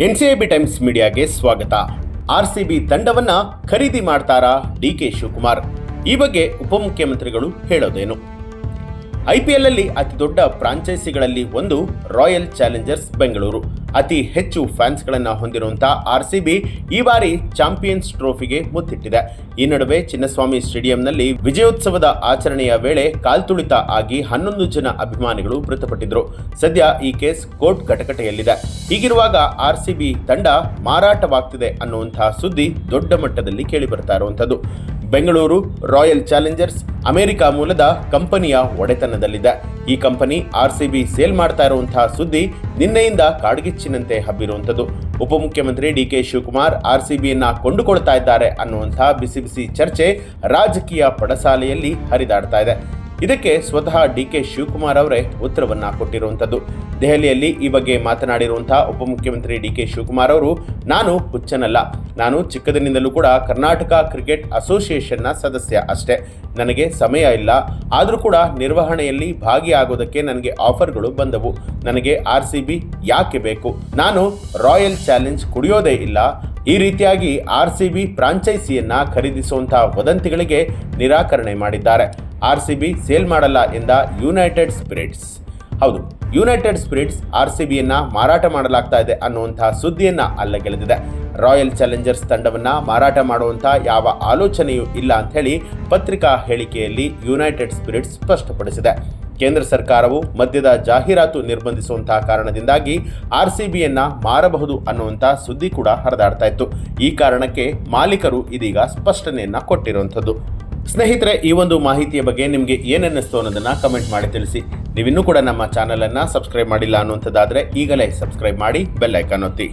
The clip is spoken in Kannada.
ಎನ್ಸಿಐಬಿ ಟೈಮ್ಸ್ ಮೀಡಿಯಾಗೆ ಸ್ವಾಗತ. ಆರ್ಸಿಬಿ ತಂಡವನ್ನ ಖರೀದಿ ಮಾಡ್ತಾರಾ ಡಿಕೆ ಶಿವಕುಮಾರ್? ಈ ಬಗ್ಗೆ ಉಪಮುಖ್ಯಮಂತ್ರಿಗಳು ಹೇಳೋದೇನು? ಐಪಿಎಲ್ ಅಲ್ಲಿ ಅತಿ ದೊಡ್ಡ ಫ್ರಾಂಚೈಸಿಗಳಲ್ಲಿ ಒಂದು ರಾಯಲ್ ಚಾಲೆಂಜರ್ಸ್ ಬೆಂಗಳೂರು. ಅತಿ ಹೆಚ್ಚು ಫ್ಯಾನ್ಸ್ಗಳನ್ನು ಹೊಂದಿರುವಂತಹ ಆರ್ಸಿಬಿ ಈ ಬಾರಿ ಚಾಂಪಿಯನ್ಸ್ ಟ್ರೋಫಿಗೆ ಮುತ್ತಿಟ್ಟಿದೆ. ಈ ನಡುವೆ ಚಿನ್ನಸ್ವಾಮಿ ಸ್ಟೇಡಿಯಂನಲ್ಲಿ ವಿಜಯೋತ್ಸವದ ಆಚರಣೆಯ ವೇಳೆ ಕಾಲ್ತುಳಿತ ಆಗಿ 11 ಜನ ಅಭಿಮಾನಿಗಳು ಮೃತಪಟ್ಟಿದ್ರು. ಸದ್ಯ ಈ ಕೇಸ್ ಕೋರ್ಟ್ ಕಟಕಟೆಯಲ್ಲಿದೆ. ಹೀಗಿರುವಾಗ ಆರ್ಸಿಬಿ ತಂಡ ಮಾರಾಟವಾಗ್ತಿದೆ ಅನ್ನುವಂತಹ ಸುದ್ದಿ ದೊಡ್ಡ ಮಟ್ಟದಲ್ಲಿ ಕೇಳಿ ಬರ್ತಾ ಇರುವಂಥದ್ದು. ಬೆಂಗಳೂರು ರಾಯಲ್ ಚಾಲೆಂಜರ್ಸ್ ಅಮೆರಿಕ ಮೂಲದ ಕಂಪನಿಯ ಒಡೆತನದಲ್ಲಿದೆ. ಈ ಕಂಪನಿ ಆರ್ಸಿಬಿ ಸೇಲ್ ಮಾಡ್ತಾ ಇರುವಂತಹ ಸುದ್ದಿ ನಿನ್ನೆಯಿಂದ ಕಾಡ್ಗಿಚ್ಚಿನಂತೆ ಹಬ್ಬಿರುವಂಥದ್ದು. ಉಪಮುಖ್ಯಮಂತ್ರಿ ಡಿಕೆ ಶಿವಕುಮಾರ್ ಆರ್ಸಿಬಿಯನ್ನ ಕೊಂಡುಕೊಳ್ತಾ ಇದ್ದಾರೆ ಅನ್ನುವಂತಹ ಬಿಸಿ ಬಿಸಿ ಚರ್ಚೆ ರಾಜಕೀಯ ಪಡಸಾಲೆಯಲ್ಲಿ ಹರಿದಾಡ್ತಾ ಇದೆ. ಇದಕ್ಕೆ ಸ್ವತಃ ಡಿಕೆ ಶಿವಕುಮಾರ್ ಅವರೇ ಉತ್ತರವನ್ನ ಕೊಟ್ಟಿರುವಂಥದ್ದು. ದೆಹಲಿಯಲ್ಲಿ ಈ ಬಗ್ಗೆ ಮಾತನಾಡಿರುವಂತಹ ಉಪಮುಖ್ಯಮಂತ್ರಿ ಡಿಕೆ ಶಿವಕುಮಾರ್ ಅವರು, ನಾನು ಹುಚ್ಚನಲ್ಲ, ನಾನು ಚಿಕ್ಕದಿನಿಂದಲೂ ಕೂಡ ಕರ್ನಾಟಕ ಕ್ರಿಕೆಟ್ ಅಸೋಸಿಯೇಷನ್ನ ಸದಸ್ಯ ಅಷ್ಟೇ. ನನಗೆ ಸಮಯ ಇಲ್ಲ, ಆದರೂ ಕೂಡ ನಿರ್ವಹಣೆಯಲ್ಲಿ ಭಾಗಿಯಾಗೋದಕ್ಕೆ ನನಗೆ ಆಫರ್ಗಳು ಬಂದವು. ನನಗೆ ಆರ್ಸಿಬಿ ಯಾಕೆ ಬೇಕು? ನಾನು ರಾಯಲ್ ಚಾಲೆಂಜ್ ಕುಡಿಯೋದೇ ಇಲ್ಲ. ಈ ರೀತಿಯಾಗಿ ಆರ್ಸಿಬಿ ಫ್ರಾಂಚೈಸಿಯನ್ನ ಖರೀದಿಸುವಂತಹ ವದಂತಿಗಳಿಗೆ ನಿರಾಕರಣೆ ಮಾಡಿದ್ದಾರೆ. ಆರ್ಸಿಬಿ ಸೇಲ್ ಮಾಡಲ್ಲ ಎಂದ ಯುನೈಟೆಡ್ ಸ್ಪಿರಿಟ್ಸ್. ಹೌದು, ಯುನೈಟೆಡ್ ಸ್ಪಿರಿಟ್ಸ್ ಆರ್ಸಿಬಿಯನ್ನ ಮಾರಾಟ ಮಾಡಲಾಗ್ತಾ ಇದೆ ಅನ್ನುವಂತಹ ಸುದ್ದಿಯನ್ನ ಅಲ್ಲಗೆಳೆದಿದೆ. ರಾಯಲ್ ಚಾಲೆಂಜರ್ಸ್ ತಂಡವನ್ನ ಮಾರಾಟ ಮಾಡುವಂಥ ಯಾವ ಆಲೋಚನೆಯೂ ಇಲ್ಲ ಅಂತ ಹೇಳಿ ಪತ್ರಿಕಾ ಹೇಳಿಕೆಯಲ್ಲಿ ಯುನೈಟೆಡ್ ಸ್ಪಿರಿಟ್ಸ್ ಸ್ಪಷ್ಟಪಡಿಸಿದೆ. ಕೇಂದ್ರ ಸರ್ಕಾರವು ಮದ್ಯದ ಜಾಹೀರಾತು ನಿರ್ಬಂಧಿಸುವಂತಹ ಕಾರಣದಿಂದಾಗಿ ಆರ್ಸಿಬಿಯನ್ನ ಮಾರಬಹುದು ಅನ್ನುವಂಥ ಸುದ್ದಿ ಕೂಡ ಹರಿದಾಡ್ತಾ ಇತ್ತು. ಈ ಕಾರಣಕ್ಕೆ ಮಾಲೀಕರು ಇದೀಗ ಸ್ಪಷ್ಟನೆಯನ್ನ ಕೊಟ್ಟಿರುವಂಥದ್ದು. ಸ್ನೇಹಿತರೆ, ಈ ಒಂದು ಮಾಹಿತಿಯ ಬಗ್ಗೆ ನಿಮಗೆ ಏನನ್ನಿಸ್ತು ಅನ್ನೋದನ್ನ ಕಮೆಂಟ್ ಮಾಡಿ ತಿಳಿಸಿ. ನೀವಿನ್ನೂ ಕೂಡ ನಮ್ಮ ಚಾನಲ್ ಅನ್ನ ಸಬ್ಸ್ಕ್ರೈಬ್ ಮಾಡಿಲ್ಲ ಅನ್ನುವಂಥದ್ದಾದ್ರೆ ಈಗಲೇ ಸಬ್ಸ್ಕ್ರೈಬ್ ಮಾಡಿ, ಬೆಲ್ ಐಕಾನ್ ಒತ್ತಿ.